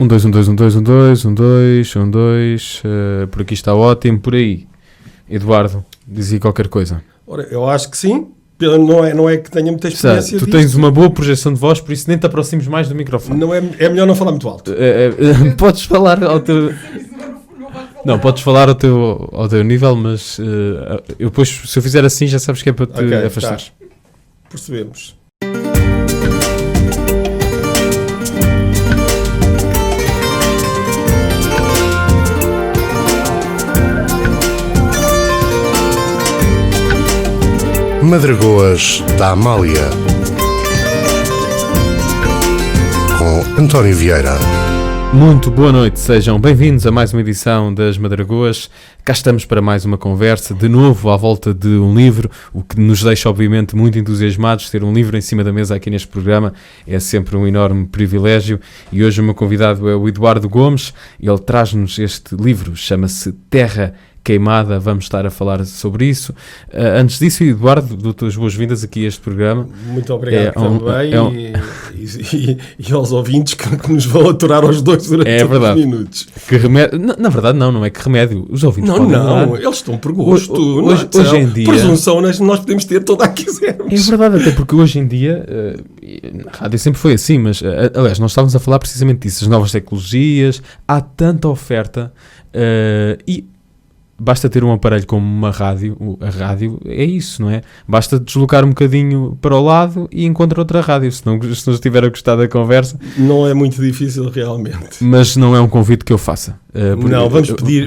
Um, dois, um, dois, um, dois, um, dois, um, dois, um, dois. Por aqui está ótimo. Por aí, Eduardo, dizia qualquer coisa. Ora, eu acho que sim. Não é que tenha muita experiência Tu disto. tens uma boa projeção de voz, por isso nem te aproximes mais do microfone. Não é melhor não falar muito alto. Podes falar ao teu... Não, podes falar ao teu nível, mas eu depois, se eu fizer assim, já sabes que é para te afastar. Tá. Percebemos. Madragoas da Amália, com António Vieira. Muito boa noite, sejam bem-vindos a mais uma edição das Madragoas. Cá estamos para mais uma conversa, de novo à volta de um livro, o que nos deixa obviamente muito entusiasmados. Ter um livro em cima da mesa aqui neste programa é sempre um enorme privilégio, e hoje o meu convidado é o Eduardo Gomes. Ele traz-nos este livro, chama-se Terra Queimada. Vamos estar a falar sobre isso. Antes disso, Eduardo, dou-te as boas-vindas aqui a este programa. Muito obrigado também. E aos ouvintes que nos vão aturar aos dois durante uns minutos. Que remédio... Na verdade, não é que remédio. Os ouvintes podem não, eles estão por gosto. Hoje em dia... Presunção, nós podemos ter toda a que quisermos. É verdade, até porque hoje em dia, na rádio sempre foi assim, mas, aliás, nós estávamos a falar precisamente disso, as novas tecnologias, há tanta oferta, e basta ter um aparelho como uma rádio. A rádio é isso, não é? Basta deslocar um bocadinho para o lado e encontra outra rádio. Se não estiver a gostar da conversa... Não é muito difícil realmente. Mas não é um convite que eu faça.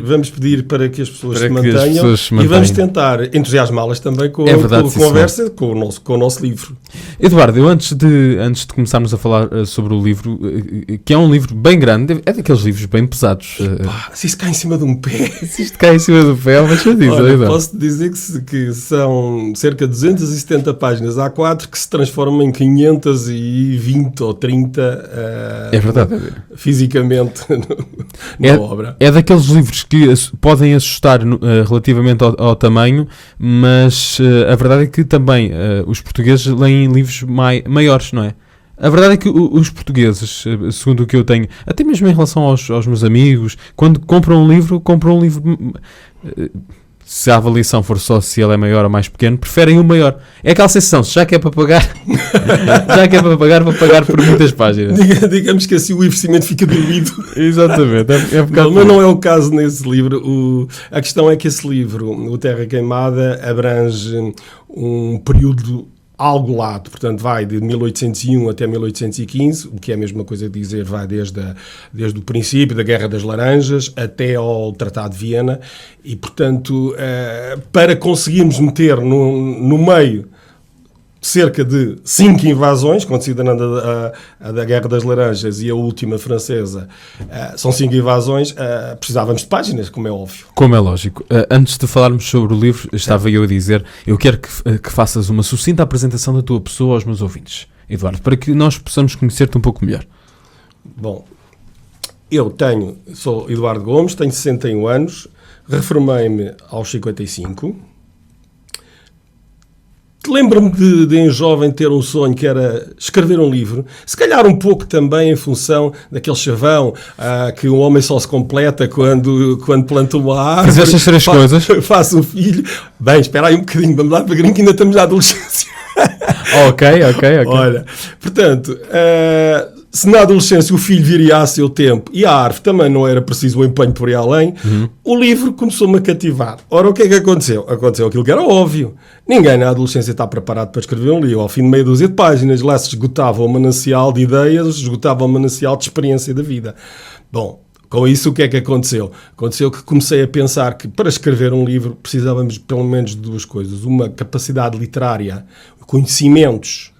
Vamos pedir para que as pessoas se mantenham, e vamos tentar entusiasmá-las também com a conversa, com o nosso livro. Eduardo, eu antes de começarmos a falar sobre o livro, que é um livro bem grande, é daqueles livros bem pesados. Se isto cai em cima de um pé... Se isto cai em cima do pé, mas eu digo, posso dizer que são cerca de 270 páginas A4 que se transformam em 520 ou 30 é verdade. Fisicamente na obra. É daqueles livros que podem assustar relativamente ao tamanho, mas a verdade é que também os portugueses leem livros maiores, não é? A verdade é que os portugueses, segundo o que eu tenho, até mesmo em relação aos meus amigos, quando compram um livro, se a avaliação for só se ele é maior ou mais pequeno, preferem o maior. É aquela sensação, já que é para pagar, vou pagar por muitas páginas. Digamos que assim o investimento fica diluído. Exatamente. Mas não é o caso nesse livro. A questão é que esse livro, o Terra Queimada, abrange um período algo lado, portanto vai de 1801 até 1815, o que é a mesma coisa de dizer, vai desde o princípio da Guerra das Laranjas até ao Tratado de Viena, e portanto para conseguirmos meter no meio cerca de 5 invasões, considerando a da Guerra das Laranjas e a última francesa, são 5 invasões, precisávamos de páginas, como é óbvio. Como é lógico. Antes de falarmos sobre o livro, estava eu a dizer, eu quero que faças uma sucinta apresentação da tua pessoa aos meus ouvintes, Eduardo, para que nós possamos conhecer-te um pouco melhor. Bom, sou Eduardo Gomes, tenho 61 anos, reformei-me aos 55. Lembro-me de em jovem ter um sonho que era escrever um livro, se calhar um pouco também em função daquele chavão que um homem só se completa quando planta uma árvore. Faz estas 3 coisas. Faço um filho. Bem, espera aí um bocadinho, vamos lá devagarinho que ainda estamos na adolescência. Ok. Olha, portanto, se na adolescência o filho viria a seu tempo e a árvore também não era preciso o empenho por ir além, o livro começou-me a cativar. Ora, o que é que aconteceu? Aconteceu aquilo que era óbvio. Ninguém na adolescência está preparado para escrever um livro. Ao fim de meia dúzia de páginas, lá se esgotava o manancial de ideias, esgotava o manancial de experiência da vida. Bom, com isso o que é que aconteceu? Aconteceu que comecei a pensar que para escrever um livro precisávamos pelo menos de 2 coisas. Uma capacidade literária, conhecimentos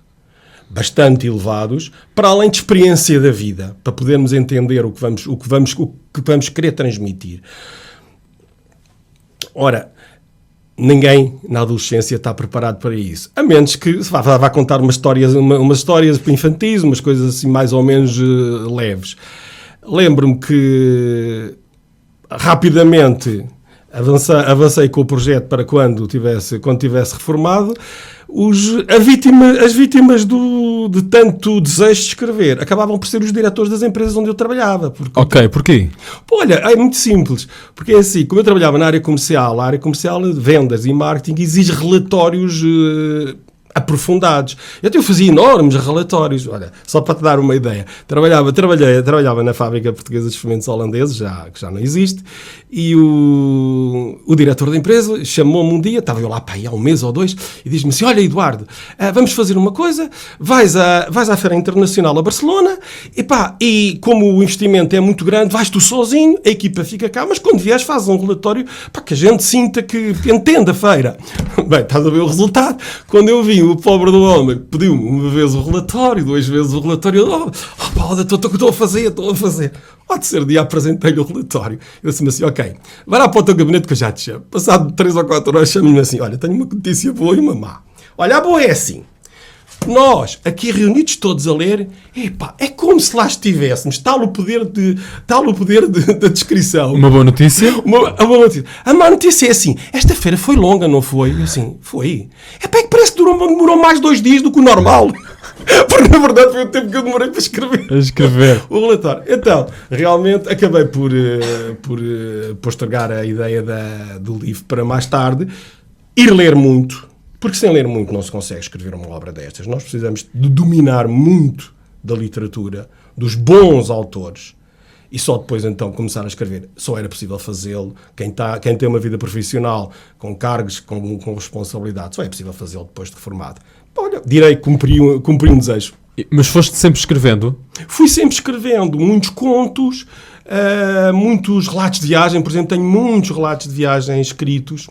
bastante elevados, para além de experiência da vida, para podermos entender o que vamos querer transmitir. Ora, ninguém na adolescência está preparado para isso, a menos que vá contar umas histórias infantis, umas coisas assim mais ou menos leves. Lembro-me que rapidamente avancei com o projeto para quando tivesse reformado. as vítimas de tanto desejo de escrever acabavam por ser os diretores das empresas onde eu trabalhava. Ok, porquê? Olha, é muito simples. Porque é assim, como eu trabalhava na área comercial, a área comercial de vendas e marketing exige relatórios aprofundados. Eu fazia enormes relatórios. Olha, só para te dar uma ideia. Trabalhava na fábrica portuguesa de fermentos holandeses, que já não existe, e o diretor da empresa chamou-me um dia, estava eu lá para aí há um mês ou dois, e diz-me assim: olha, Eduardo, vamos fazer uma coisa, vais à Feira Internacional a Barcelona, e como o investimento é muito grande, vais tu sozinho, a equipa fica cá, mas quando vieres fazes um relatório para que a gente sinta que entende a feira. Bem, estás a ver o resultado? Quando eu vi o pobre do homem pediu-me uma vez o relatório, 2 vezes o relatório, estou a fazer. Ao terceiro dia apresentei-lhe o relatório. Eu disse-me assim: ok, vai lá para o teu gabinete que eu já te chamo. Passado 3 ou 4 horas, chamo-me assim: olha, tenho uma notícia boa e uma má. Olha, a boa é assim: nós, aqui reunidos todos a ler, é como se lá estivéssemos, tal o poder da descrição. Uma boa notícia? Uma boa notícia. A má notícia é assim: esta feira foi longa, não foi? Eu assim, foi. É que parece que demorou mais 2 dias do que o normal. Porque na verdade foi o tempo que eu demorei para escrever o relatório. Então, realmente acabei por postergar a ideia do livro para mais tarde, ir ler muito, porque sem ler muito não se consegue escrever uma obra destas. Nós precisamos de dominar muito da literatura, dos bons autores, e só depois então começar a escrever. Só era possível fazê-lo quem tem uma vida profissional, com cargos, com responsabilidade, só é possível fazê-lo depois de reformado. Olha, direi que cumpri um desejo. Mas foste sempre escrevendo? Fui sempre escrevendo muitos contos, muitos relatos de viagem. Por exemplo, tenho muitos relatos de viagem escritos,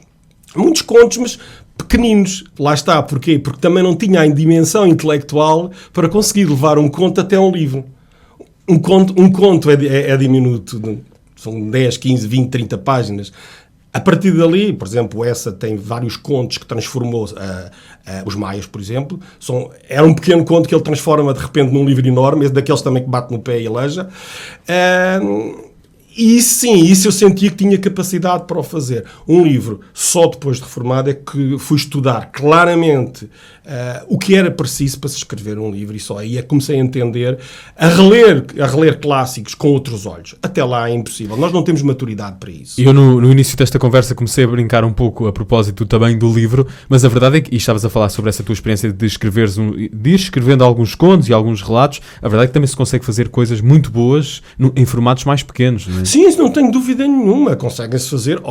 muitos contos, mas pequeninos. Lá está, porquê? Porque também não tinha a dimensão intelectual para conseguir levar um conto até um livro. Um conto é diminuto, são 10, 15, 20, 30 páginas. A partir dali, por exemplo, essa tem vários contos que transformou, os Maias, por exemplo, era um pequeno conto que ele transforma de repente num livro enorme, esse daqueles também que bate no pé e aleija. E sim, isso eu sentia que tinha capacidade para o fazer. Um livro, só depois de reformado, é que fui estudar claramente o que era preciso para se escrever um livro, e só aí é que comecei a entender, a reler clássicos com outros olhos. Até lá é impossível. Nós não temos maturidade para isso. Eu no início desta conversa comecei a brincar um pouco a propósito também do livro, mas a verdade é que, e estavas a falar sobre essa tua experiência de escrevendo alguns contos e alguns relatos, a verdade é que também se consegue fazer coisas muito boas em formatos mais pequenos, não é? Sim, isso não tenho dúvida nenhuma. Conseguem-se fazer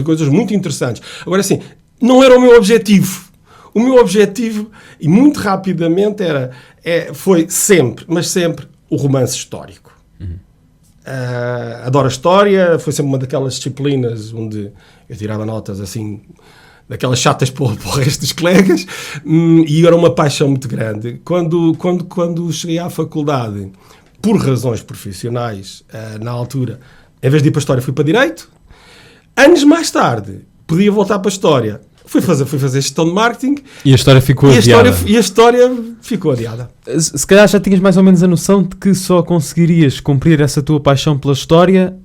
coisas muito interessantes. Agora, assim, não era o meu objetivo. O meu objetivo, e muito rapidamente, foi sempre, mas sempre, o romance histórico. Adoro a história, foi sempre uma daquelas disciplinas onde eu tirava notas assim, daquelas chatas para o resto dos colegas, e era uma paixão muito grande. Quando cheguei à faculdade, por razões profissionais, na altura, em vez de ir para a História, fui para Direito. Anos mais tarde, podia voltar para a História. Fui fazer Gestão de Marketing. E a História ficou adiada. E a História ficou adiada. Se calhar já tinhas mais ou menos a noção de que só conseguirias cumprir essa tua paixão pela História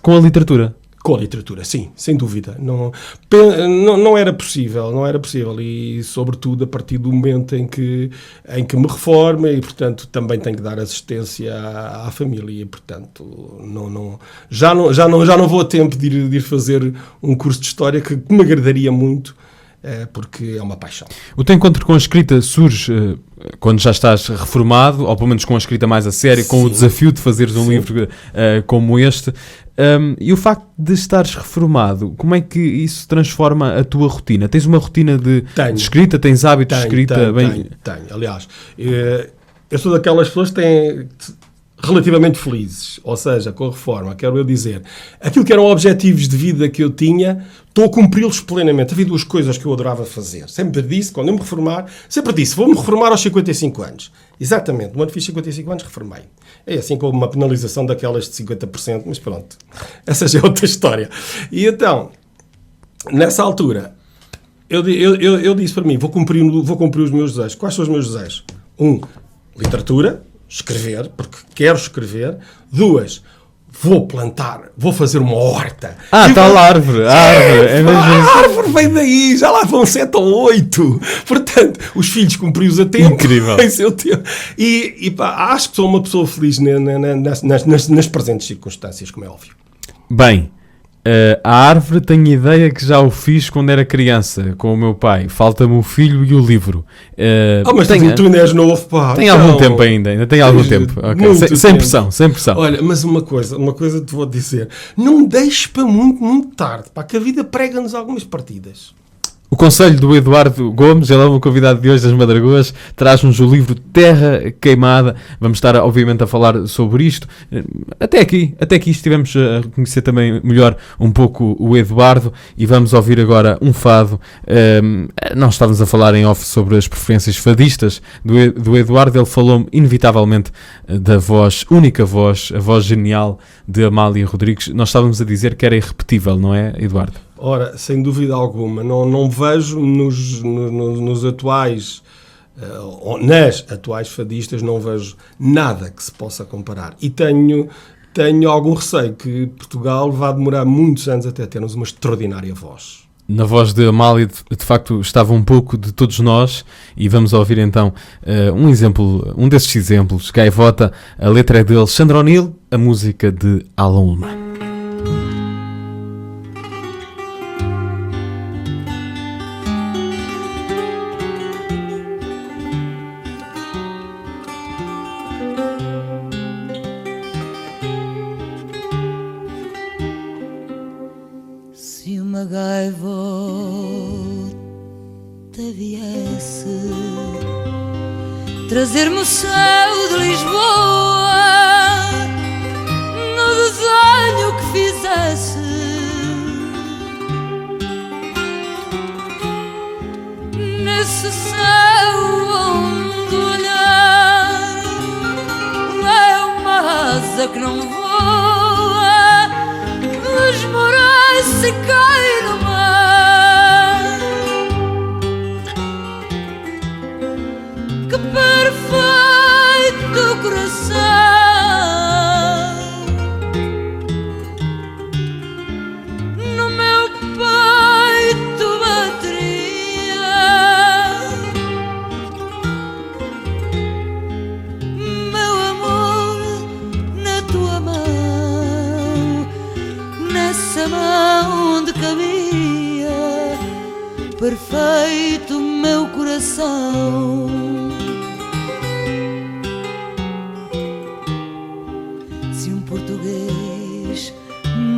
com a literatura. Com a literatura, sim, sem dúvida. Não era possível, e sobretudo a partir do momento em que me reformo, e portanto também tenho que dar assistência à família, e portanto já não vou a tempo de ir fazer um curso de História que me agradaria muito, porque é uma paixão. O teu encontro com a escrita surge quando já estás reformado, ou pelo menos com a escrita mais a sério, com o desafio de fazeres um livro como este. E o facto de estares reformado, como é que isso transforma a tua rotina? Tens uma rotina de escrita? Tens hábitos de escrita? Tenho. Aliás, eu sou daquelas pessoas que têm relativamente felizes, ou seja, com a reforma, quero eu dizer, aquilo que eram objetivos de vida que eu tinha, estou a cumpri-los plenamente. Havia 2 coisas que eu adorava fazer. Sempre disse, quando eu me reformar, vou-me reformar aos 55 anos. Exatamente, no ano que fiz 55 anos, reformei. É assim, com uma penalização daquelas de 50%, mas pronto, essa já é outra história. E então, nessa altura, eu disse para mim, vou cumprir os meus desejos. Quais são os meus desejos? 1, literatura, escrever, porque quero escrever. 2, vou plantar, vou fazer uma horta. Está a árvore. É mesmo isso. A árvore vem daí, já lá vão 7 ou 8. Portanto, os filhos cumpriu-os a tempo. Incrível. Em seu tempo. E pá, acho que sou uma pessoa feliz nas presentes circunstâncias, como é óbvio. Bem, a árvore tenho ideia que já o fiz quando era criança, com o meu pai. Falta-me o filho e o livro. Mas tu ainda és novo, pá. Tem algum tempo ainda tem algum tempo. Okay. Sem pressão. Olha, mas uma coisa te vou dizer. Não deixes para muito, muito tarde, pá, que a vida prega-nos algumas partidas. O conselho do Eduardo Gomes, ele é o convidado de hoje das Madragoas, traz-nos o livro Terra Queimada. Vamos estar, obviamente, a falar sobre isto. Até aqui estivemos a conhecer também melhor um pouco o Eduardo e vamos ouvir agora um fado. Nós estávamos a falar em off sobre as preferências fadistas do Eduardo. Ele falou-me inevitavelmente da voz, única voz, a voz genial de Amália Rodrigues. Nós estávamos a dizer que era irrepetível, não é, Eduardo? Ora, sem dúvida alguma, não vejo nos atuais, nas atuais fadistas, não vejo nada que se possa comparar. E tenho algum receio que Portugal vá demorar muitos anos até termos uma extraordinária voz. Na voz de Amália, de facto, estava um pouco de todos nós e vamos ouvir então um desses exemplos. Gaivota, a letra é de Alexandre O'Neill, a música de Alan Ullman. Se uma gaivota viesse trazer-me o céu de Lisboa no desenho que fizesse, nesse céu onde olhar é uma asa que não voa, esmorece e cai no mar. Que perfeito coração no meu peito bateria. Meu amor, na tua mão, nessa mão onde cabia perfeito meu coração. Se um português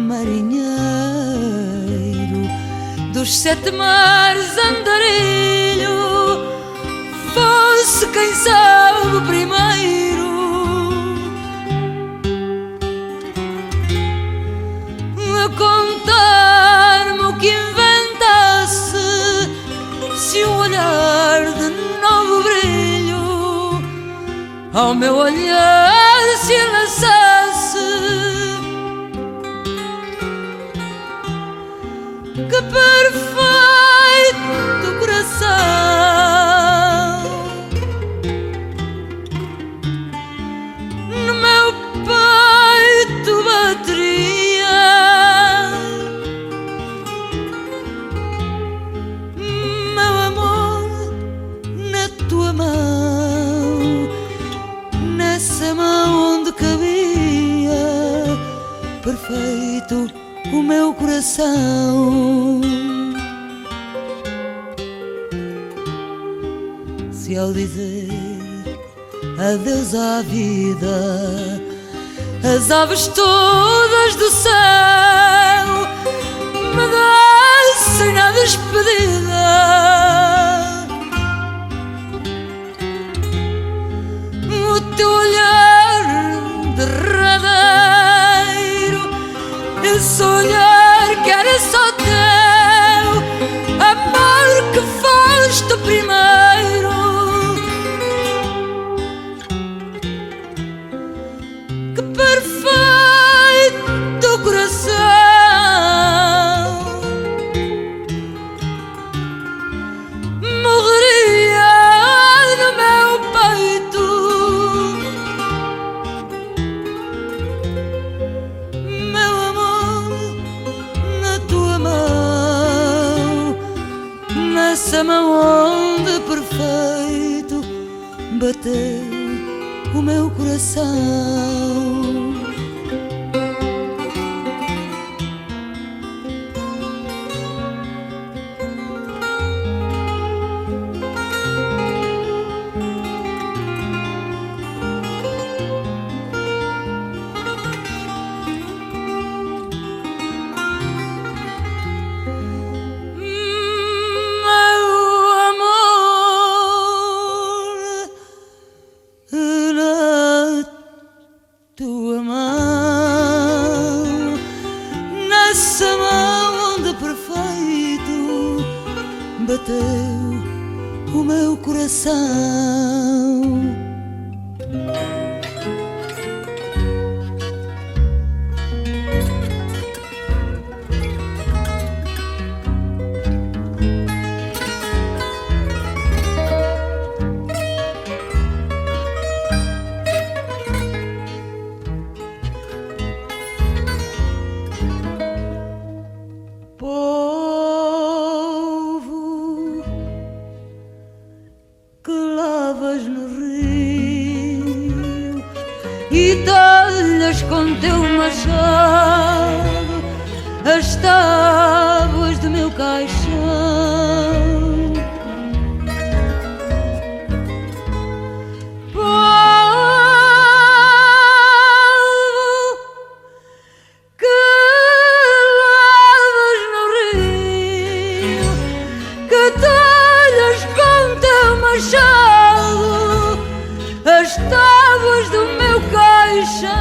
marinheiro dos 7 mares andarilho fosse quem sabe primeiro a contar-me o que inventasse, se um olhar de novo brilho ao meu olhar se lançasse, que perfeito coração no meu peito bateria. Meu amor, na tua mão, nessa mão onde cabia perfeito o meu coração. Se ao dizer adeus à vida as aves todas do céu me descem na despedida, o teu olhar derradeiro, esse olhar que era só teu, amor que foste o primeiro, que perfeito coração nessa mão onde perfeito bateu o meu coração. Bateu o meu coração. E talhas com teu machado as tábuas do meu caixão. Povo que lavas no rio, que talhas com teu machado as tábuas do meu caixão.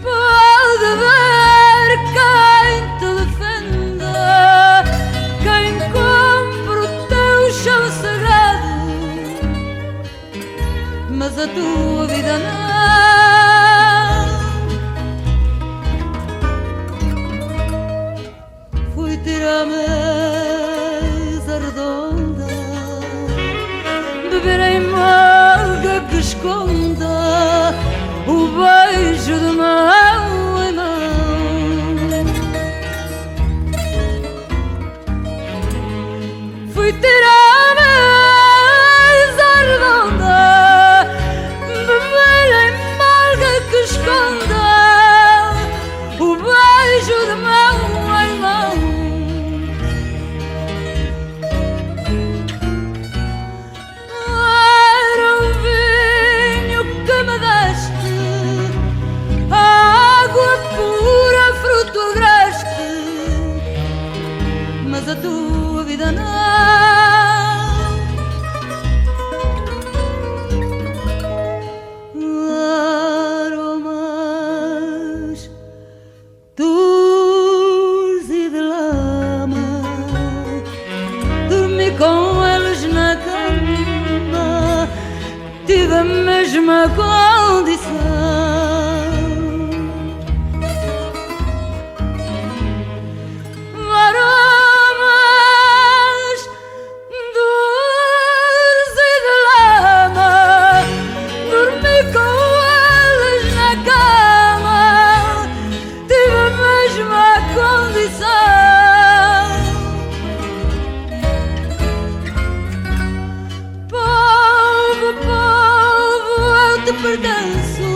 Pode haver quem te defenda, quem compre o teu chão sagrado, mas a tua vida não. Fui tirar a mesa redonda, beber em malga que esconda o beijo de mão em mão. Fui tirar a mesa redonda, beber em malga que esconda o beijo de mão em mão. Mas a tua vida não. Aromas dores e de lama, dormi com eles na cama, tive a mesma condição. Povo, povo, eu te pertenço,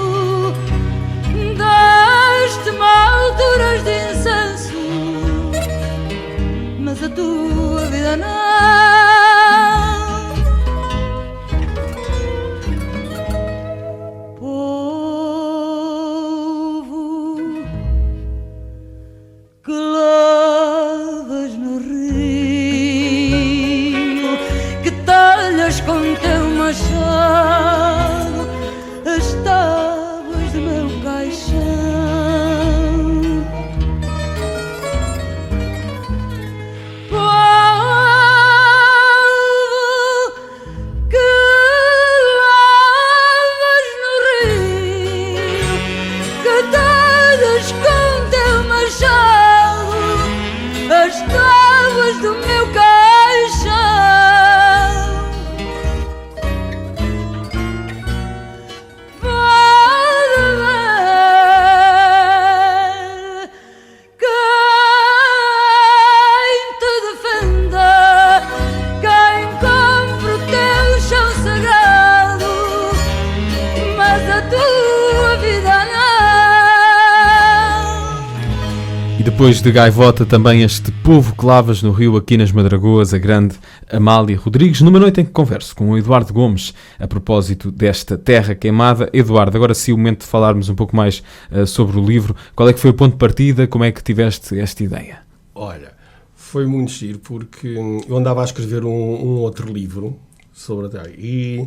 depois de Gaivota, também este povo que lavas no rio aqui nas Madragoas, a grande Amália Rodrigues, numa noite em que converso com o Eduardo Gomes a propósito desta terra queimada. Eduardo, agora sim o momento de falarmos um pouco mais sobre o livro. Qual é que foi o ponto de partida? Como é que tiveste esta ideia? Olha, foi muito giro porque eu andava a escrever um outro livro sobre a terra e,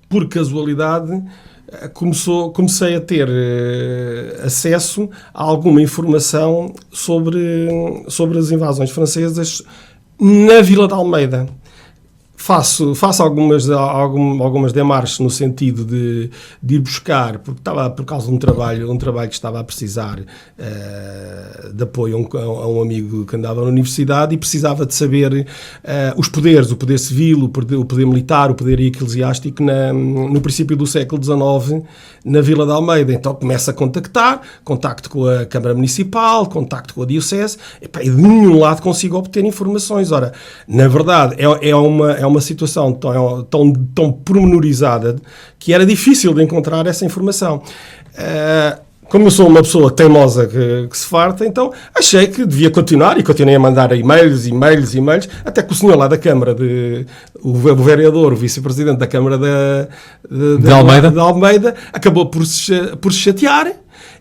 por casualidade, comecei a ter acesso a alguma informação sobre as invasões francesas na Vila de Almeida. Faço algumas demarches no sentido de ir buscar, porque estava por causa de um trabalho que estava a precisar de apoio a um amigo que andava na universidade e precisava de saber os poderes, o poder civil, o poder militar, o poder eclesiástico no princípio do século XIX na Vila de Almeida. Então começo a contacto com a Câmara Municipal, contacto com a Diocese, e de nenhum lado consigo obter informações. Ora, na verdade, é uma situação tão pormenorizada que era difícil de encontrar essa informação. Como eu sou uma pessoa teimosa que se farta, então achei que devia continuar e continuei a mandar e-mails, até que o senhor lá da Câmara, o vereador, o vice-presidente da Câmara de Almeida, acabou por se chatear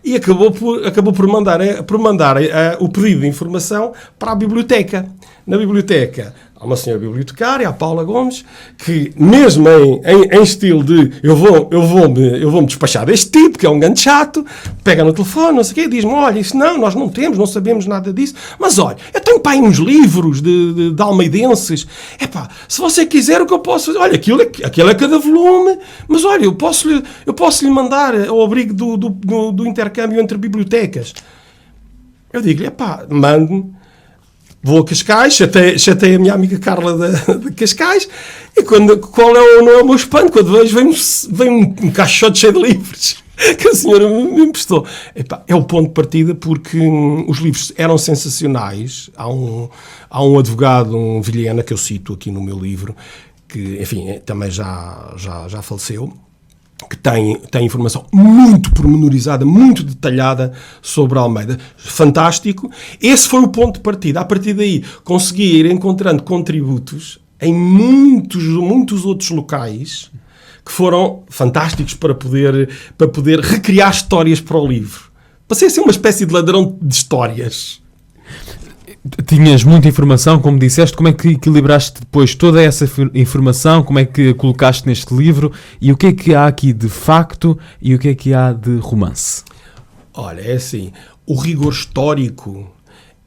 e acabou por mandar o pedido de informação para a biblioteca. Na biblioteca há uma senhora bibliotecária, a Paula Gomes, que mesmo em estilo de eu vou-me despachar deste tipo, que é um grande chato, pega no telefone, não sei o quê, e diz-me, olha, isso nós não temos, não sabemos nada disso, mas olha, eu tenho para aí uns livros de almeidenses, se você quiser o que eu posso fazer, olha, aquilo é cada volume, mas olha, eu posso lhe mandar ao abrigo do intercâmbio entre bibliotecas. Eu digo-lhe, mande-me. Vou a Cascais, chatei a minha amiga Carla de Cascais, e qual não é o meu espanto? Quando vejo, vem um caixote cheio de livros que a senhora me emprestou. É o ponto de partida, porque os livros eram sensacionais. Há um advogado, um Vilhena, que eu cito aqui no meu livro, que, enfim, também já faleceu, que tem informação muito pormenorizada, muito detalhada sobre a Almeida. Fantástico. Esse foi o ponto de partida. A partir daí, consegui ir encontrando contributos em muitos outros locais que foram fantásticos para poder recriar histórias para o livro. Passei a ser uma espécie de ladrão de histórias. Tinhas muita informação, como disseste. Como é que equilibraste depois toda essa informação? Como é que a colocaste neste livro? E o que é que há aqui de facto e o que é que há de romance? Olha, é assim, o rigor histórico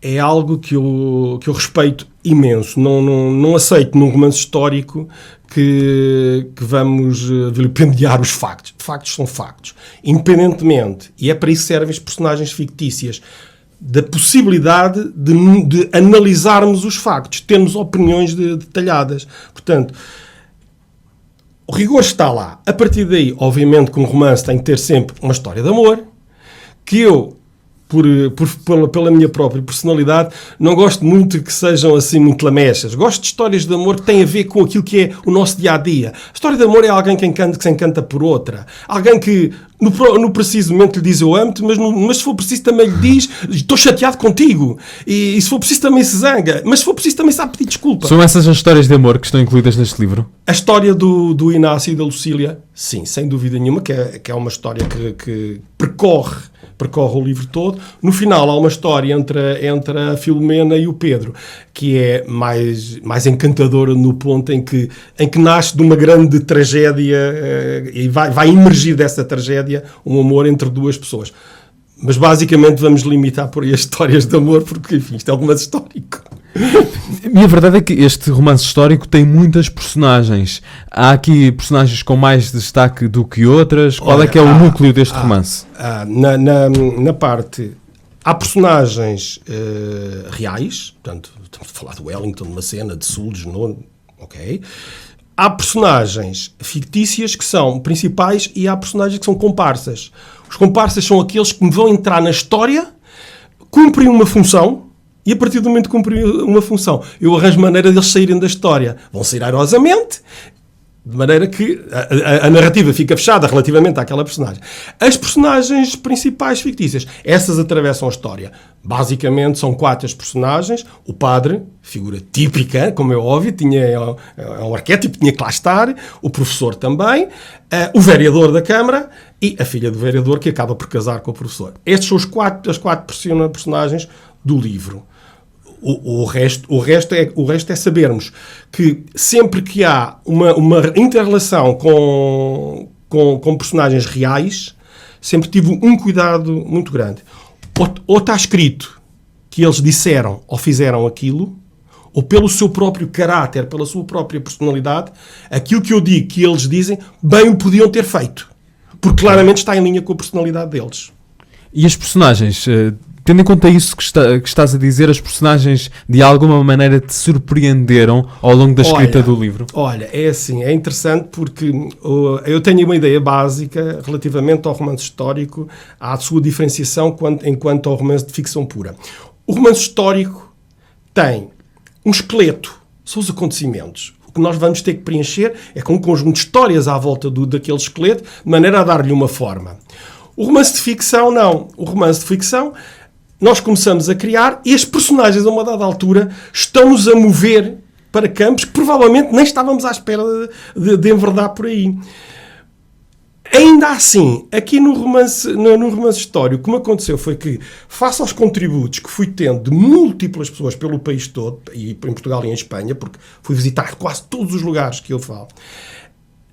é algo que eu respeito imenso. Não aceito num romance histórico que vamos vilipendiar os factos. Factos são factos. Independentemente, e é para isso que servem as personagens fictícias, da possibilidade de analisarmos os factos, termos opiniões detalhadas. Portanto, o rigor está lá. A partir daí, obviamente, que um romance tem que ter sempre uma história de amor, que eu, pela minha própria personalidade, não gosto muito que sejam assim muito lamechas. Gosto de histórias de amor que têm a ver com aquilo que é o nosso dia-a-dia. A história de amor é alguém que se encanta por outra. Alguém que no preciso momento lhe diz eu amo-te, mas se for preciso também lhe diz estou chateado contigo. E se for preciso também se zanga. Mas se for preciso também sabe pedir desculpa. São essas as histórias de amor que estão incluídas neste livro? A história do Inácio e da Lucília, sim, sem dúvida nenhuma, que é uma história que percorre o livro todo. No final há uma história entre a Filomena e o Pedro, que é mais encantadora no ponto em que nasce de uma grande tragédia e vai emergir dessa tragédia um amor entre duas pessoas. Mas basicamente vamos limitar por aí as histórias de amor, porque enfim, isto é um romance histórico. E a verdade é que este romance histórico tem muitas personagens. Há aqui personagens com mais destaque do que outras. Qual é que é o núcleo deste romance? Na parte... Há personagens reais, portanto, estamos a falar de Wellington, de Macena, de Sul, de Genoa, ok? Há personagens fictícias que são principais e há personagens que são comparsas. Os comparsas são aqueles que vão entrar na história, cumprem uma função, e a partir do momento que cumprem uma função, eu arranjo maneira deles saírem da história. Vão sair airosamente, De maneira que a narrativa fica fechada relativamente àquela personagem. As personagens principais fictícias, essas atravessam a história. Basicamente são 4 as personagens. O padre, figura típica, como é óbvio, é um arquétipo, tinha que lá estar. O professor também. O vereador da Câmara e a filha do vereador, que acaba por casar com o professor. Estes são as 4 personagens do livro. O resto é sabermos que sempre que há uma inter-relação com personagens reais, sempre tive um cuidado muito grande. Ou está escrito que eles disseram ou fizeram aquilo, ou pelo seu próprio caráter, pela sua própria personalidade, aquilo que eu digo que eles dizem, bem o podiam ter feito. Porque claramente está em linha com a personalidade deles. E as personagens... Tendo em conta isso que estás a dizer, as personagens de alguma maneira te surpreenderam ao longo da escrita do livro? Olha, é assim, é interessante porque eu tenho uma ideia básica relativamente ao romance histórico, à sua diferenciação enquanto ao romance de ficção pura. O romance histórico tem um esqueleto, são os acontecimentos. O que nós vamos ter que preencher é com um conjunto de histórias à volta daquele esqueleto, de maneira a dar-lhe uma forma. O romance de ficção, não. O romance de ficção... Nós começamos a criar e as personagens, a uma dada altura, estão-nos a mover para campos que provavelmente nem estávamos à espera de enverdar por aí. Ainda assim, aqui no romance histórico, o que me aconteceu foi que, face aos contributos que fui tendo de múltiplas pessoas pelo país todo, e em Portugal e em Espanha, porque fui visitar quase todos os lugares que eu falo,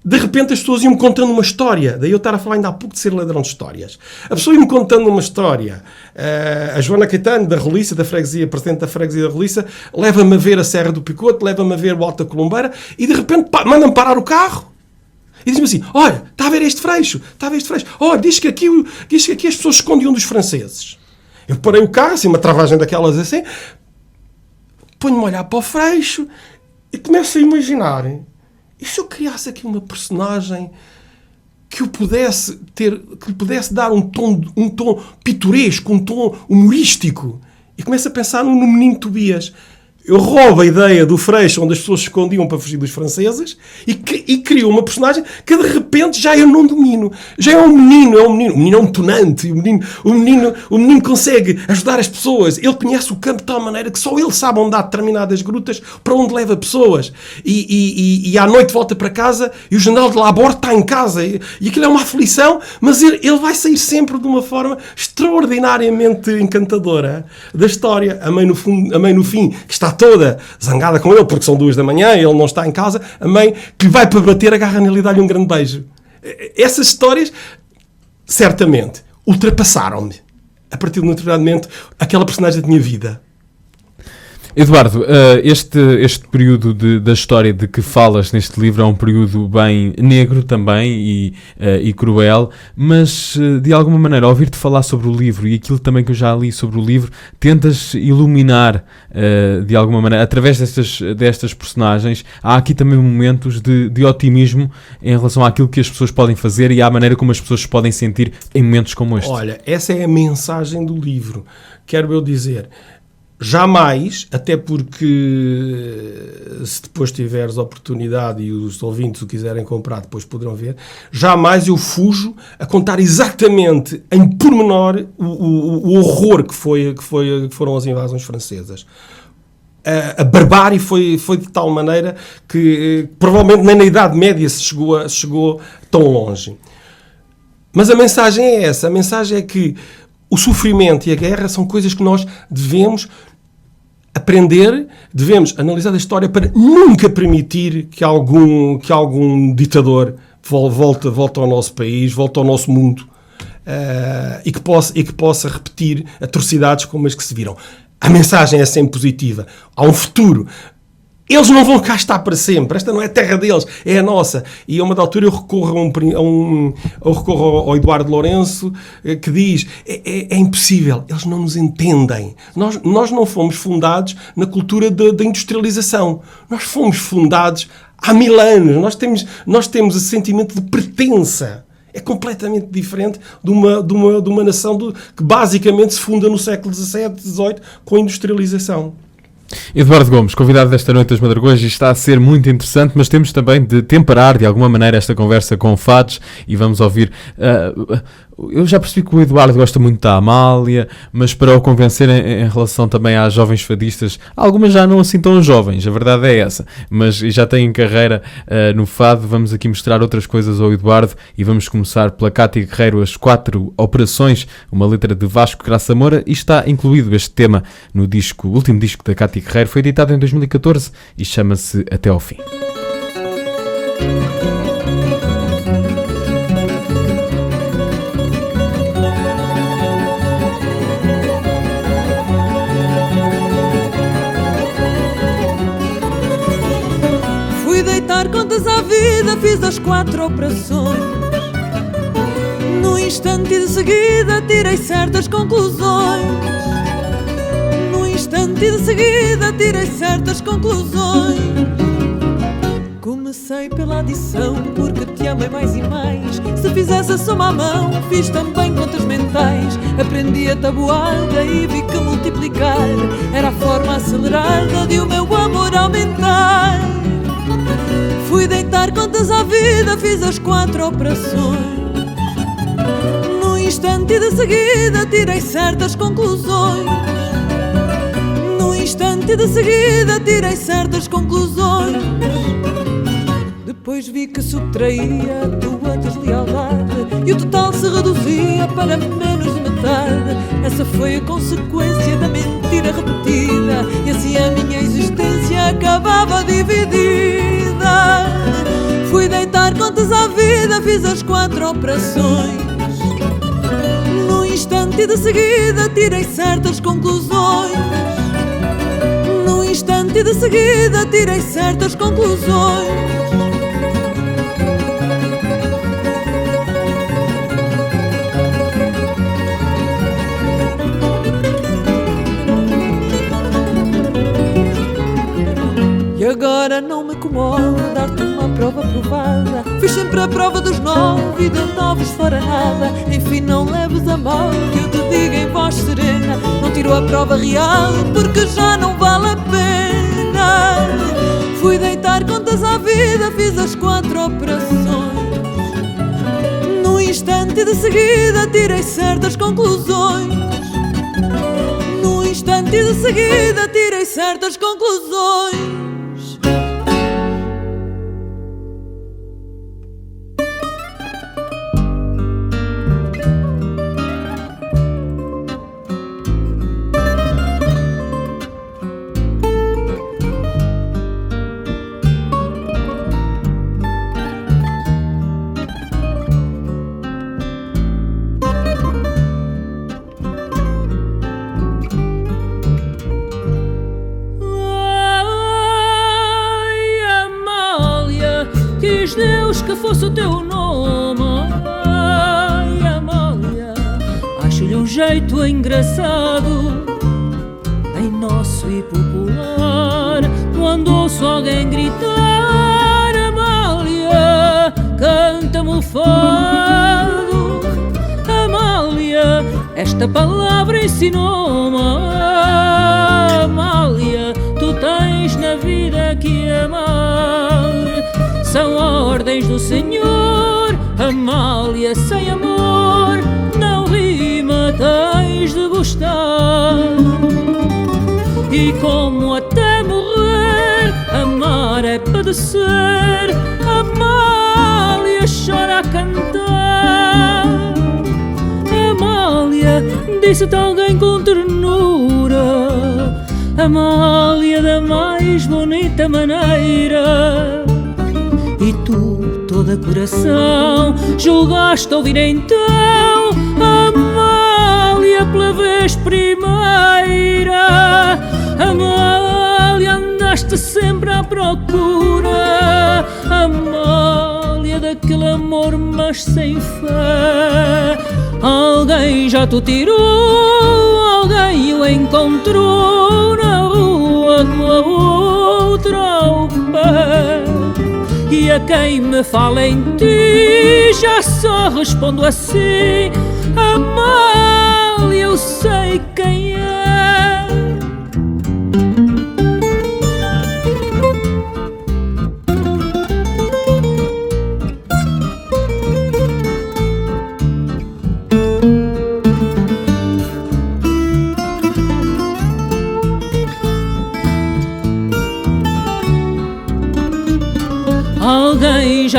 de repente as pessoas iam-me contando uma história. Daí eu estar a falar ainda há pouco de ser ladrão de histórias. A pessoa ia-me contando uma história. A Joana Caetano, da Roliça, da freguesia, presidente da freguesia da Roliça, leva-me a ver a Serra do Picote, leva-me a ver o Alta Colombeira e de repente manda-me parar o carro. E diz-me assim, olha, está a ver este freixo, olha, diz que aqui as pessoas se escondiam dos franceses. Eu parei o carro, assim, uma travagem daquelas assim, ponho-me a olhar para o freixo e começo a imaginar... E se eu criasse aqui uma personagem que lhe pudesse dar um tom pitoresco, um tom humorístico? E começo a pensar no menino Tobias. Eu roubo a ideia do Freixo, onde as pessoas se escondiam para fugir dos franceses, e crio uma personagem que de repente já eu não domino. Já é um menino. O menino é um tonante. O menino consegue ajudar as pessoas. Ele conhece o campo de tal maneira que só ele sabe onde há determinadas grutas para onde leva pessoas. E à noite volta para casa e o general de Laborde está em casa. E aquilo é uma aflição, mas ele vai sair sempre de uma forma extraordinariamente encantadora da história. A mãe no fim, que está toda zangada com ele, porque são 2 da manhã, ele não está em casa, a mãe que lhe vai para bater, agarra nele e dá-lhe um grande beijo. Essas histórias, certamente, ultrapassaram-me. A partir de um determinado momento, aquela personagem tinha vida. Eduardo, este período da história de que falas neste livro é um período bem negro também e cruel, mas de alguma maneira, ao ouvir-te falar sobre o livro e aquilo também que eu já li sobre o livro, tentas iluminar de alguma maneira, através destas personagens, há aqui também momentos de otimismo em relação àquilo que as pessoas podem fazer e à maneira como as pessoas se podem sentir em momentos como este. Olha, essa é a mensagem do livro. Quero eu dizer... Jamais, até porque se depois tiveres oportunidade e os ouvintes o quiserem comprar, depois poderão ver, jamais eu fujo a contar exatamente em pormenor o horror que foram as invasões francesas. A barbárie foi de tal maneira que provavelmente nem na Idade Média se chegou tão longe. Mas a mensagem é essa, a mensagem é que o sofrimento e a guerra são coisas que nós devemos aprender, devemos analisar a história para nunca permitir que algum ditador volte ao nosso país, volte ao nosso mundo e que possa repetir atrocidades como as que se viram. A mensagem é sempre positiva. Há um futuro. Eles não vão cá estar para sempre. Esta não é a terra deles, é a nossa. E a uma da altura eu recorro ao Eduardo Lourenço, que diz, é impossível, eles não nos entendem. Nós não fomos fundados na cultura da industrialização. Nós fomos fundados há 1000 anos. Nós temos esse sentimento de pertença. É completamente diferente de uma nação que basicamente se funda no século XVII, XVIII com a industrialização. Eduardo Gomes, convidado desta noite das Madragoas, e está a ser muito interessante, mas temos também de temperar de alguma maneira esta conversa com fados e vamos ouvir. Eu já percebi que o Eduardo gosta muito da Amália, mas para o convencer em relação também às jovens fadistas, algumas já não assim tão jovens, a verdade é essa, mas já têm carreira no fado. Vamos aqui mostrar outras coisas ao Eduardo e vamos começar pela Cátia Guerreiro, As 4 Operações, uma letra de Vasco Graça Moura, e está incluído este tema no disco, o último disco da Cátia Guerreiro, foi editado em 2014 e chama-se Até ao Fim. Contas à vida, fiz as 4 operações. No instante de seguida tirei certas conclusões. No instante de seguida tirei certas conclusões. Comecei pela adição, porque te amei mais e mais. Se fizesse a soma à mão, fiz também contas mentais. Aprendi a tabuada e vi que multiplicar era a forma acelerada de o meu amor aumentar. Fui deitar contas à vida, fiz as 4 operações. No instante de seguida tirei certas conclusões. No instante de seguida tirei certas conclusões. Depois vi que subtraía a tua deslealdade e o total se reduzia para menos de metade. Essa foi a consequência da mentira repetida, e assim a minha existência acabava dividida. Fui deitar contas à vida, fiz as 4 operações. No instante de seguida tirei certas conclusões. No instante de seguida tirei certas conclusões. E agora não me incomoda dar-te uma prova provada. Fiz sempre a prova dos 9 e de 9 fora nada. Enfim, não leves a mal que eu te diga em voz serena. Não tiro a prova real porque já não vale a pena. Fui deitar contas à vida, fiz as 4 operações. No instante de seguida tirei certas conclusões. No instante de seguida tirei certas conclusões. Deus que fosse o teu nome. Ai, Amália, acho-lhe um jeito engraçado, bem nosso e popular. Quando ouço alguém gritar Amália, canta-me o fado. Amália, esta palavra ensinou-me. Amália, tu tens na vida que amar. São ordens do Senhor, Amália, sem amor não rima, tens de gostar. E como até morrer, amar é padecer, Amália chora a cantar. Amália, disse-te alguém com ternura, Amália, da mais bonita maneira. E tu, toda coração, julgaste ouvir então Amália pela vez primeira. Amália, andaste sempre à procura, Amália, daquele amor mas sem fé. Alguém já te tirou, alguém o encontrou na rua numa outra ao pé. E a quem me fala em ti já só respondo assim: Amália, eu sei quem é.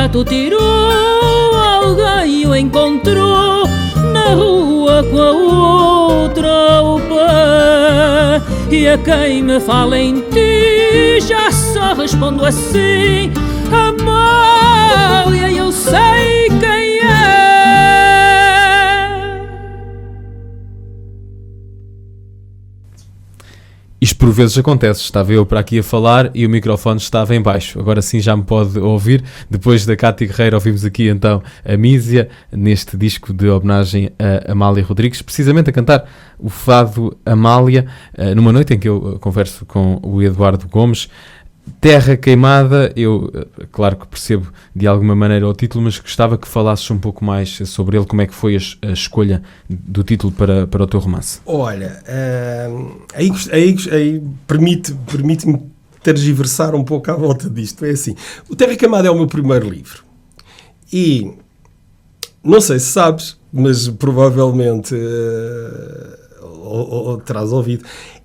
gato tirou, alguém o encontrou na rua com a outra opa. E a quem me fala em ti já só respondo assim: Amália, eu sei quem é. Isto por vezes acontece, estava eu para aqui a falar e o microfone estava em baixo. Agora sim já me pode ouvir. Depois da Cátia Guerreiro ouvimos aqui então a Mísia, neste disco de homenagem a Amália Rodrigues, precisamente a cantar o fado Amália, numa noite em que eu converso com o Eduardo Gomes. Terra Queimada, eu claro que percebo de alguma maneira o título, mas gostava que falasses um pouco mais sobre ele, como é que foi a escolha do título para o teu romance. Olha, aí permite-me tergiversar um pouco à volta disto. É assim, o Terra Queimada é o meu primeiro livro e não sei se sabes, mas provavelmente terás ouvido.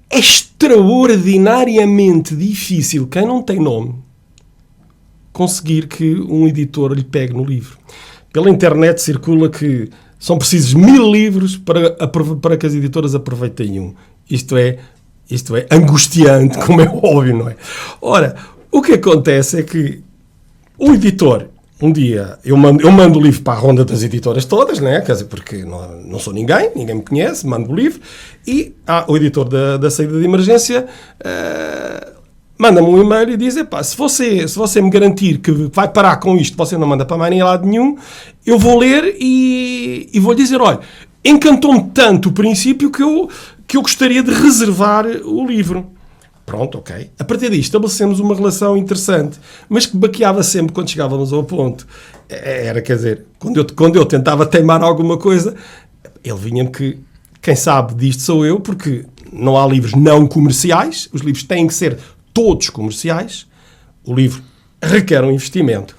É extraordinariamente difícil, quem não tem nome, conseguir que um editor lhe pegue no livro. Pela internet circula que são precisos 1000 livros para que as editoras aproveitem um. Isto é angustiante, como é óbvio, não é? Ora, o que acontece é que o editor, um dia, eu mando o livro para a ronda das editoras todas, né? Quer dizer, porque não sou ninguém me conhece, mando o livro, e o editor da saída de emergência manda-me um e-mail e diz: se você me garantir que vai parar com isto, você não manda para mais nem lado nenhum, eu vou ler e vou lhe dizer: olha, encantou-me tanto o princípio que eu gostaria de reservar o livro. Pronto, ok. A partir daí estabelecemos uma relação interessante, mas que baqueava sempre quando chegávamos ao ponto. Era, quer dizer, quando eu tentava teimar alguma coisa, ele vinha-me que quem sabe disto sou eu, porque não há livros não comerciais, os livros têm que ser todos comerciais, o livro requer um investimento.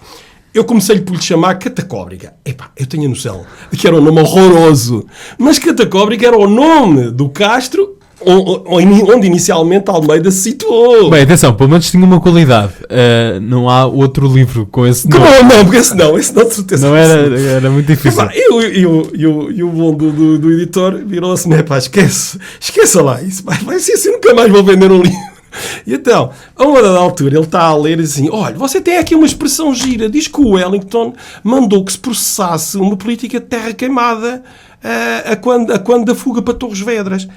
Eu comecei-lhe por lhe chamar Catacóbriga. Eu tenho a noção de que era um nome horroroso, mas Catacóbriga era o nome do Castro onde inicialmente Almeida se situou. Bem, atenção, pelo menos tinha uma qualidade. Não há outro livro com esse nome. Não, porque esse não, de certeza. Não era muito difícil. E o bom do editor virou-se: esqueça lá, isso vai ser assim, nunca mais vou vender um livro. E então, a uma dada altura, ele está a ler assim: olha, você tem aqui uma expressão gira, diz que o Wellington mandou que se processasse uma política de terra queimada a quando da fuga para Torres Vedras.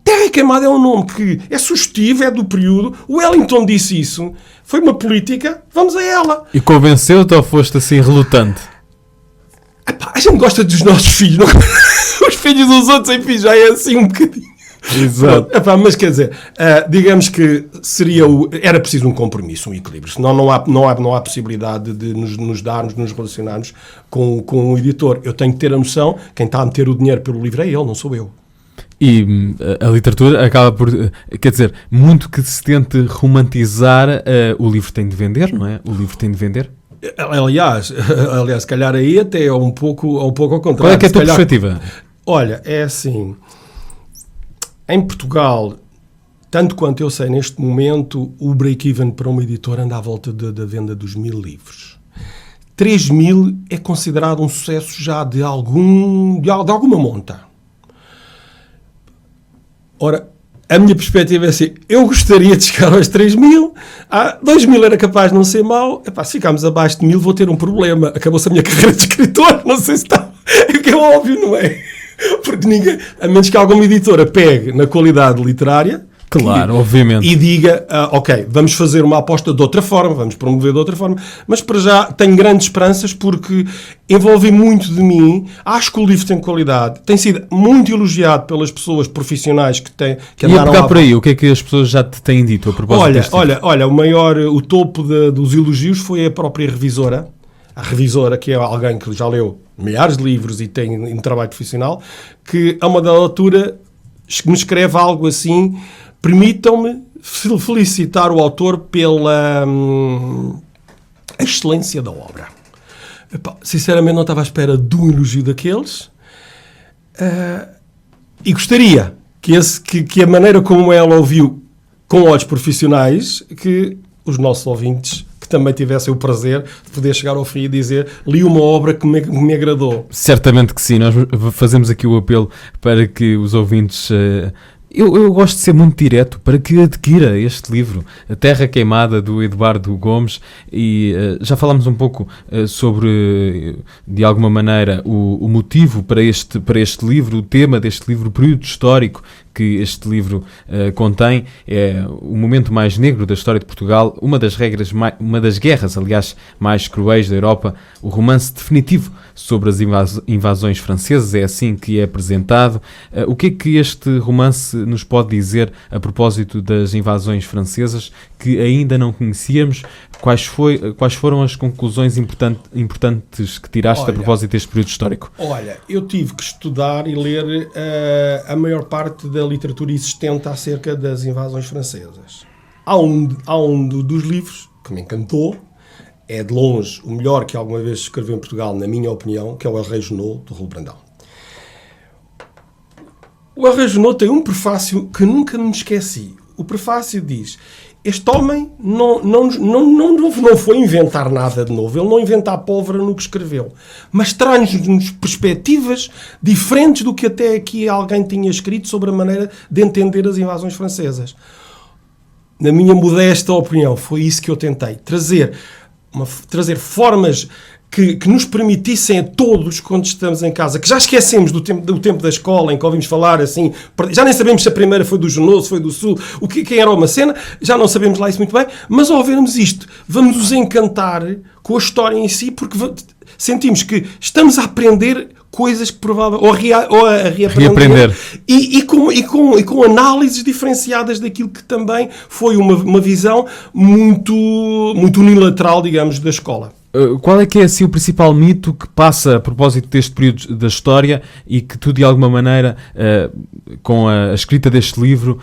Terra Queimada é um nome que é sugestivo, é do período. O Wellington disse isso. Foi uma política, vamos a ela. E convenceu-te ou foste assim relutante? A gente gosta dos nossos filhos. Não? Os filhos dos outros, enfim, já é assim um bocadinho. Exato. Mas quer dizer, digamos que era preciso um compromisso, um equilíbrio. Senão não há possibilidade de nos relacionarmos com o editor. Eu tenho que ter a noção, quem está a meter o dinheiro pelo livro é ele, não sou eu. E a literatura acaba por... Quer dizer, muito que se tente romantizar, o livro tem de vender, não é? O livro tem de vender. Aliás, se calhar aí até é um pouco ao contrário. Qual é que é a tua perspectiva? Olha, é assim... Em Portugal, tanto quanto eu sei, neste momento, o break-even para uma editora anda à volta da venda dos 1000 livros. 3000 é considerado um sucesso já de alguma monta. Ora, a minha perspectiva é assim: eu gostaria de chegar aos 3000, 2000 era capaz de não ser mau, se ficarmos abaixo de 1000 vou ter um problema, acabou-se a minha carreira de escritor, não sei se está... É que é óbvio, não é? Porque ninguém, a menos que alguma editora pegue na qualidade literária, claro, obviamente, e diga, ok, vamos fazer uma aposta de outra forma, vamos promover de outra forma, mas para já tenho grandes esperanças porque envolvi muito de mim, acho que o livro tem qualidade, tem sido muito elogiado pelas pessoas profissionais que andaram a pegar por aí, o que é que as pessoas já te têm dito a propósito deste livro? Olha, o topo dos elogios foi a própria revisora. A revisora, que é alguém que já leu milhares de livros e tem um trabalho profissional, que a uma dada altura me escreve algo assim: permitam-me felicitar o autor pela excelência da obra. Sinceramente não estava à espera de um elogio daqueles, e gostaria que a maneira como ela ouviu com olhos profissionais, que os nossos ouvintes que também tivessem o prazer de poder chegar ao fim e dizer: li uma obra que me agradou. Certamente que sim, nós fazemos aqui o apelo para que os ouvintes... Eu gosto de ser muito direto para que adquira este livro, A Terra Queimada, do Eduardo Gomes, e já falámos um pouco sobre, de alguma maneira, o motivo para este livro, o tema deste livro, o período histórico que este livro contém. É o momento mais negro da história de Portugal, uma das guerras, aliás, mais cruéis da Europa, o romance definitivo sobre as invasões francesas, é assim que é apresentado. O que é que este romance nos pode dizer a propósito das invasões francesas que ainda não conhecíamos? Quais foram as conclusões importantes que tiraste a propósito deste período histórico? Olha, eu tive que estudar e ler a maior parte da literatura existente acerca das invasões francesas. Há um dos livros que me encantou, é de longe o melhor que alguma vez se escreveu em Portugal, na minha opinião, que é o El Rei Junot, do Raul Brandão. O El Rei Junot tem um prefácio que nunca me esqueci. O prefácio diz: este homem não foi inventar nada de novo, ele não inventa a pólvora no que escreveu, mas traz-nos perspectivas diferentes do que até aqui alguém tinha escrito sobre a maneira de entender as invasões francesas. Na minha modesta opinião, foi isso que eu tentei, trazer formas que nos permitissem a todos, quando estamos em casa, que já esquecemos do tempo da escola, em que ouvimos falar assim, já nem sabemos se a primeira foi do Junot, se foi do Sul, quem era uma cena, já não sabemos lá isso muito bem, mas ao vermos isto, vamos nos encantar com a história em si, porque sentimos que estamos a aprender coisas que provavelmente, ou a reaprender. E com análises diferenciadas daquilo que também foi uma visão muito, muito unilateral, digamos, da escola. Qual é que é assim o principal mito que passa a propósito deste período da história e que tu de alguma maneira com a escrita deste livro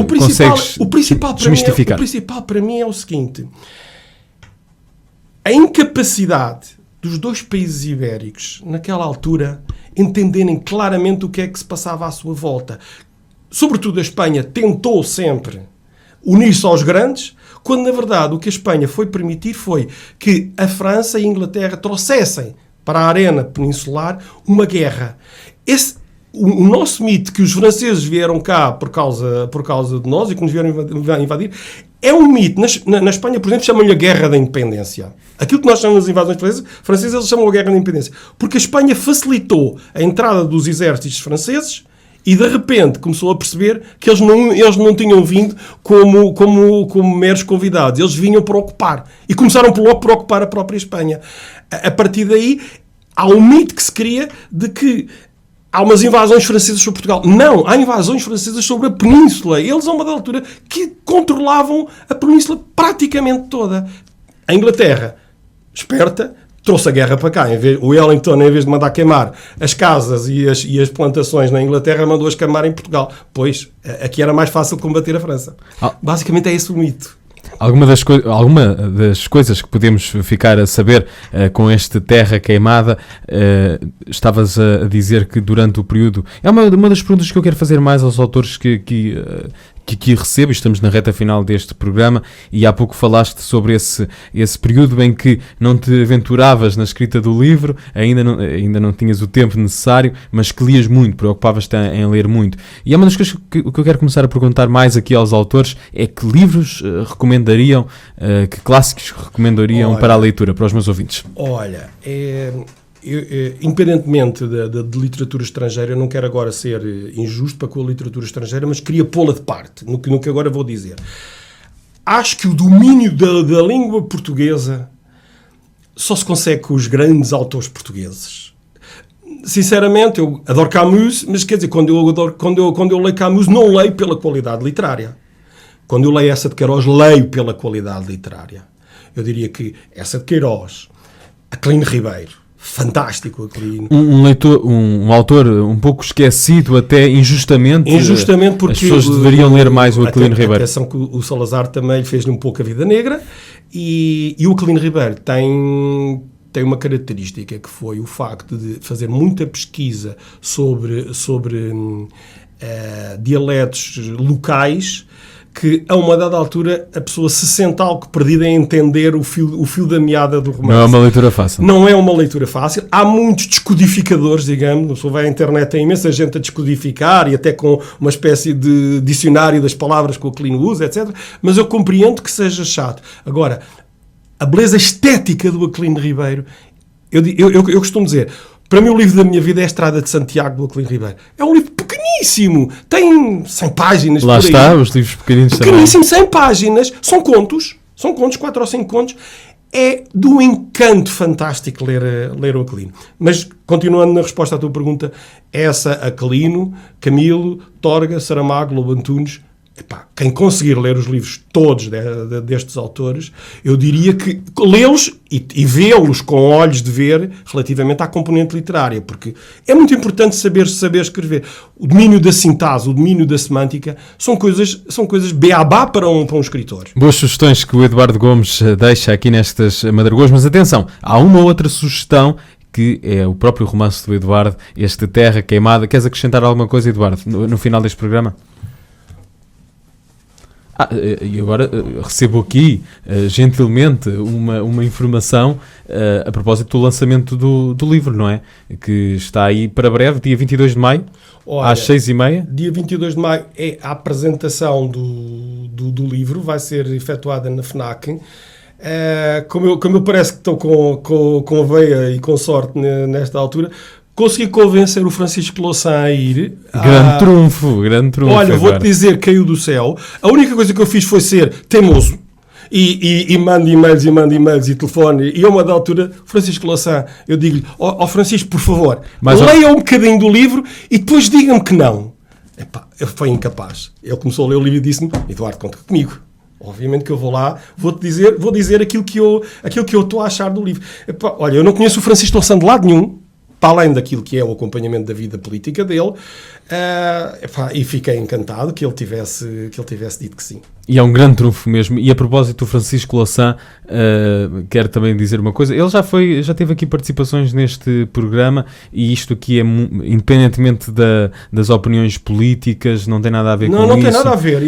consegues desmistificar? O principal para mim é o seguinte: a incapacidade dos dois países ibéricos naquela altura entenderem claramente o que é que se passava à sua volta. Sobretudo a Espanha tentou sempre unir-se aos grandes, quando na verdade o que a Espanha foi permitir foi que a França e a Inglaterra trouxessem para a arena peninsular uma guerra. O nosso mito que os franceses vieram cá por causa de nós e que nos vieram invadir é um mito. Na Espanha, por exemplo, chamam-lhe a Guerra da Independência. Aquilo que nós chamamos de invasões francesas, eles chamam a Guerra da Independência. Porque a Espanha facilitou a entrada dos exércitos franceses e de repente começou a perceber que eles não tinham vindo como meros convidados. Eles vinham para ocupar. E começaram logo por ocupar a própria Espanha. A partir daí, há um mito que se cria de que há umas invasões francesas sobre Portugal. Não, há invasões francesas sobre a Península. Eles, a uma altura, que controlavam a Península praticamente toda. A Inglaterra, esperta, trouxe a guerra para cá. O Wellington, em vez de mandar queimar as casas e as plantações na Inglaterra, mandou-as queimar em Portugal. Pois, aqui era mais fácil combater a França. Basicamente é esse o mito. Alguma das coisas que podemos ficar a saber com este Terra Queimada, estavas a dizer que durante o período... É uma das perguntas que eu quero fazer mais aos autores que aqui recebo, estamos na reta final deste programa, e há pouco falaste sobre esse período em que não te aventuravas na escrita do livro, ainda não tinhas o tempo necessário, mas que lias muito, preocupavas-te em ler muito. E é uma das coisas que eu quero começar a perguntar mais aqui aos autores, é que livros recomendariam, que clássicos recomendariam para a leitura, para os meus ouvintes? Olha, independentemente de literatura estrangeira, eu não quero agora ser injusto para com a literatura estrangeira, mas queria pô-la de parte, no que agora vou dizer. Acho que o domínio da língua portuguesa só se consegue com os grandes autores portugueses. Sinceramente, eu adoro Camus, mas quer dizer, quando eu leio Camus, não leio pela qualidade literária. Quando eu leio essa de Queiroz, leio pela qualidade literária. Eu diria que essa de Queiroz, Aquilino Ribeiro, fantástico, Aquilino. Um autor um pouco esquecido, até injustamente porque as pessoas deveriam ler mais o Aquilino Ribeiro. Atenção que o Salazar também fez-lhe um pouco a vida negra, e o Aquilino Ribeiro tem uma característica que foi o facto de fazer muita pesquisa sobre dialetos locais que a uma dada altura a pessoa se sente algo perdida em entender o fio da meada do romance. Não é uma leitura fácil. Não é uma leitura fácil. Há muitos descodificadores, digamos. Se vai à internet, tem imensa gente a descodificar e até com uma espécie de dicionário das palavras que o Aquilino usa, etc. Mas eu compreendo que seja chato. Agora, a beleza estética do Aquilino Ribeiro, eu costumo dizer, para mim o livro da minha vida é a Estrada de Santiago do Aquilino Ribeiro. É um livro pequeníssimo, tem 100 páginas. Lá por aí. está, os livros pequeninos também. Pequeníssimo, 100 páginas, são contos, 4 ou 5 contos. É do encanto fantástico ler o Aquilino. Mas, continuando na resposta à tua pergunta, essa Aquilino, Camilo, Torga, Saramago, Lobo Antunes, quem conseguir ler os livros todos destes autores, eu diria que lê-los e vê-los com olhos de ver relativamente à componente literária, porque é muito importante saber escrever. O domínio da sintase, o domínio da semântica, são coisas beabá para um escritor. Boas sugestões que o Eduardo Gomes deixa aqui nestas Madragoas, mas atenção, há uma outra sugestão que é o próprio romance do Eduardo, este Terra Queimada. Queres acrescentar alguma coisa, Eduardo, no final deste programa? E agora recebo aqui, gentilmente, uma informação a propósito do lançamento do livro, não é? Que está aí para breve, dia 22 de maio, às 6h30. Dia 22 de maio é a apresentação do livro, vai ser efetuada na FNAC. Como eu parece que estou com a veia e com sorte nesta altura, consegui convencer o Francisco Louçã a ir. Grande trunfo. Olha, vou-te dizer, caiu do céu. A única coisa que eu fiz foi ser teimoso. E mando e-mails e telefone. E a uma da altura, Francisco Louçã, eu digo-lhe, Francisco, por favor, leia um bocadinho do livro e depois diga-me que não. Eu fui incapaz. Ele começou a ler o livro e disse-me, Eduardo, conta comigo. Obviamente que eu vou lá, vou dizer aquilo que eu estou a achar do livro. Olha, eu não conheço o Francisco Louçã de lado nenhum, para além daquilo que é o acompanhamento da vida política dele, e fiquei encantado que ele tivesse dito que sim. E é um grande trunfo mesmo. E a propósito do Francisco Louçã, quero também dizer uma coisa. Ele já teve aqui participações neste programa, e isto aqui é independentemente das opiniões políticas, não tem nada a ver com isso. Não tem nada a ver.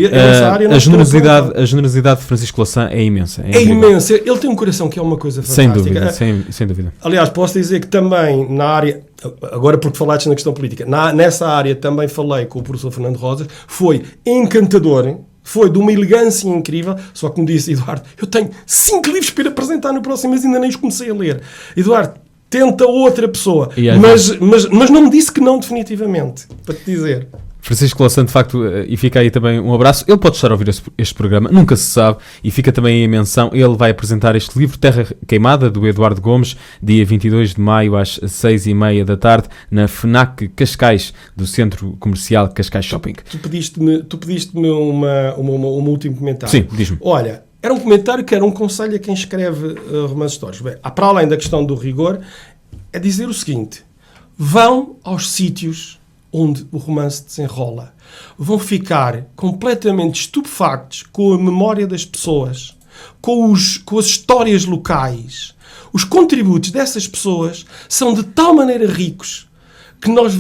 A generosidade de Francisco Louçã é imensa. É imensa. Ele tem um coração que é uma coisa fantástica. Sem dúvida. Aliás, posso dizer que também na área, agora porque falaste na questão política, nessa área também falei com o professor Fernando Rosas, foi encantador, foi de uma elegância incrível, só que me disse, Eduardo, eu tenho 5 livros para ir apresentar no próximo mês e ainda nem os comecei a ler. Eduardo, tenta outra pessoa. Mas não me disse que não definitivamente, para te dizer. Francisco Louçã, de facto, e fica aí também um abraço. Ele pode estar a ouvir este programa, nunca se sabe, e fica também aí a menção. Ele vai apresentar este livro, Terra Queimada, do Eduardo Gomes, dia 22 de maio, às 6h30 da tarde, na FNAC Cascais, do Centro Comercial Cascais Shopping. Tu pediste-me um último comentário. Sim, diz-me. Olha, era um comentário que era um conselho a quem escreve romances históricos. Bem, para além da questão do rigor, é dizer o seguinte: vão aos sítios onde o romance desenrola. Vão ficar completamente estupefactos com a memória das pessoas, com as histórias locais. Os contributos dessas pessoas são de tal maneira ricos que nós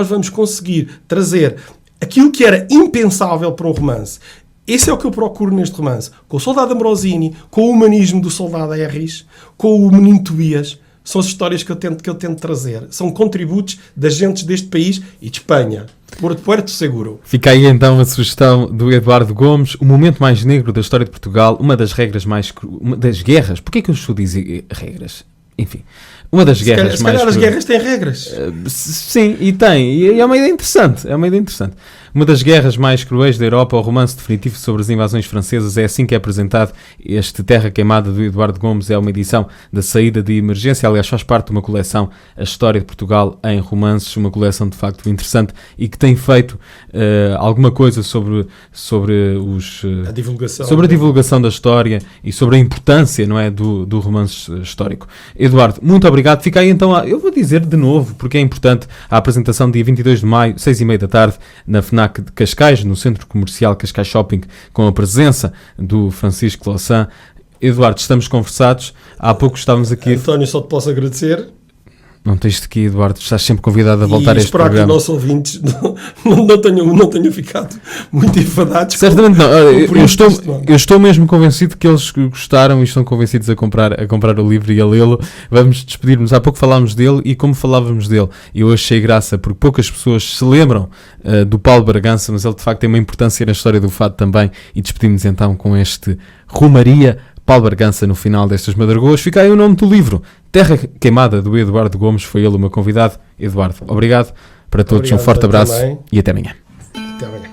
vamos conseguir trazer aquilo que era impensável para um romance. Esse é o que eu procuro neste romance. Com o soldado Ambrosini, com o humanismo do soldado Harris, com o menino Tobias. São as histórias que eu tento trazer. São contributos das gentes deste país e de Espanha. De Porto Seguro. Fica aí então a sugestão do Eduardo Gomes. O momento mais negro da história de Portugal. Uma das guerras. Porquê é que eu estou a dizer regras? Enfim. Uma das guerras se mais... calhar as guerras têm regras. Sim, e tem. E é uma ideia interessante. Uma das guerras mais cruéis da Europa, o romance definitivo sobre as invasões francesas, é assim que é apresentado. Este Terra Queimada, do Eduardo Gomes, é uma edição da Saída de Emergência. Aliás, faz parte de uma coleção, A História de Portugal em Romances, uma coleção de facto interessante e que tem feito alguma coisa sobre a divulgação da história e sobre a importância, não é, do romance histórico. Eduardo, muito obrigado. Fica aí então, eu vou dizer de novo, porque é importante, a apresentação dia 22 de maio, 6h30 da tarde, na FNAC de Cascais, no Centro Comercial Cascais Shopping, com a presença do Francisco Louçã. Eduardo, estamos conversados. Há pouco estávamos aqui... António, só te posso agradecer. Não tens de que, Eduardo, estás sempre convidado a voltar a este esperar programa. que os nossos ouvintes não tenham ficado muito enfadados. Certamente não. por Eu isto. estou mesmo convencido que eles gostaram e estão convencidos a comprar o livro e a lê-lo. Vamos despedir-nos. Há pouco falámos dele e como falávamos dele, eu achei graça porque poucas pessoas se lembram do Paulo Bragança, mas ele de facto tem uma importância na história do fado também. E despedimos então com este Romaria Paulo Bragança no final destas Madragoas. Fica aí o nome do livro, Terra Queimada, do Eduardo Gomes. Foi ele o meu convidado. Eduardo, obrigado. Para todos, Obrigado, um forte abraço também. e até amanhã. Até amanhã.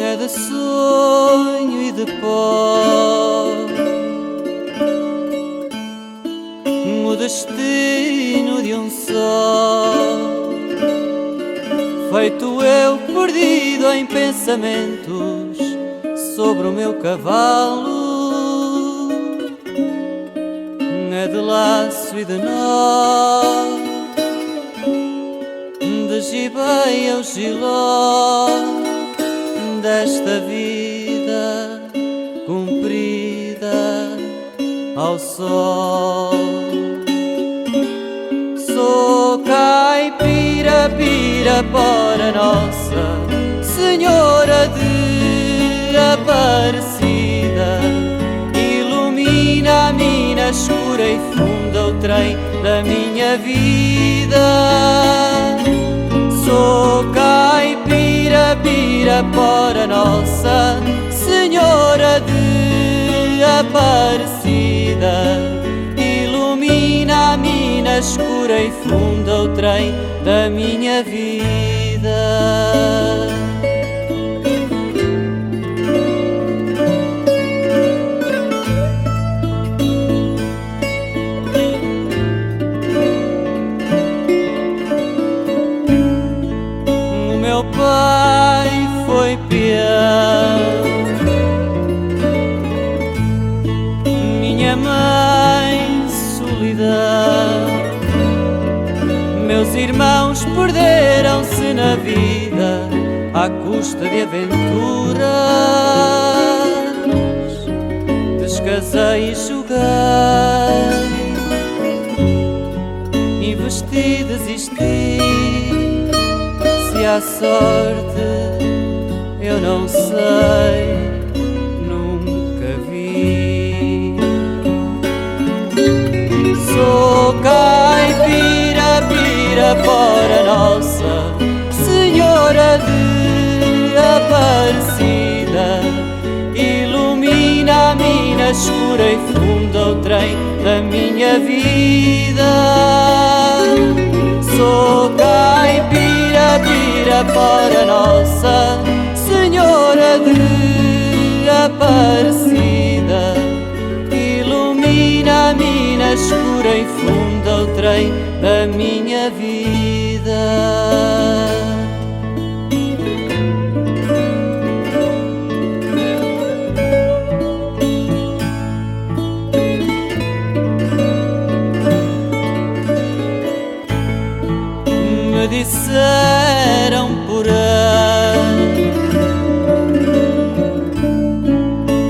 É de sonho e de pó o destino de um só, feito eu perdido em pensamentos sobre o meu cavalo. É de laço e de nó, de gibeia ao giló desta vida comprida ao sol. Sou caipira, pirapora nossa Senhora de Aparecida, ilumina a mina escura e funda o trem da minha vida. Sou caipira, pirapora nossa Senhora de Aparecida, ilumina a mina escura e funda o trem da minha vida. Meu pai foi peão, minha mãe solidão, meus irmãos perderam-se na vida à custa de aventuras. Descasei e joguei, investi, desisti. Se há sorte, eu não sei, nunca vi. Sou caipira, pirapora nossa Senhora de Aparecida, ilumina a mina escura e funda o trem da minha vida. Sou caipira, pirapora nossa Senhora de Aparecida, ilumina a mina escura e funda o trem da minha vida. Me disseram por aí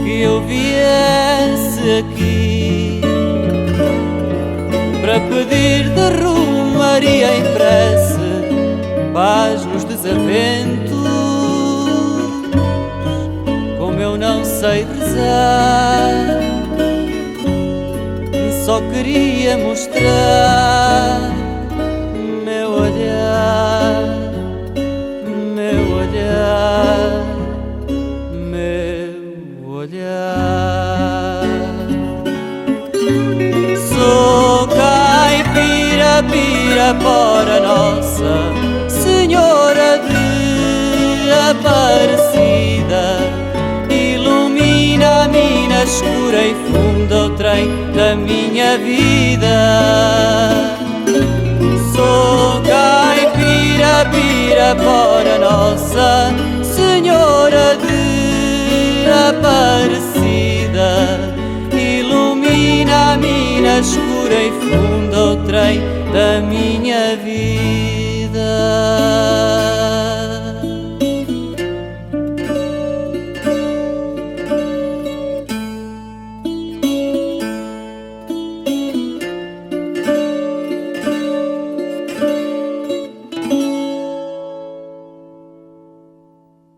que eu viesse aqui para pedir de romaria em prece paz nos desaventos. Como eu não sei rezar, só queria mostrar meu olhar, meu olhar, meu olhar. Sou caipira, pirapora nossa Senhora de Aparecida, ilumina a mina escura e funda o trem da minha vida. Sou caipira, pirapora nossa Senhora de Aparecida, ilumina a mina escura e funda o trem da minha vida.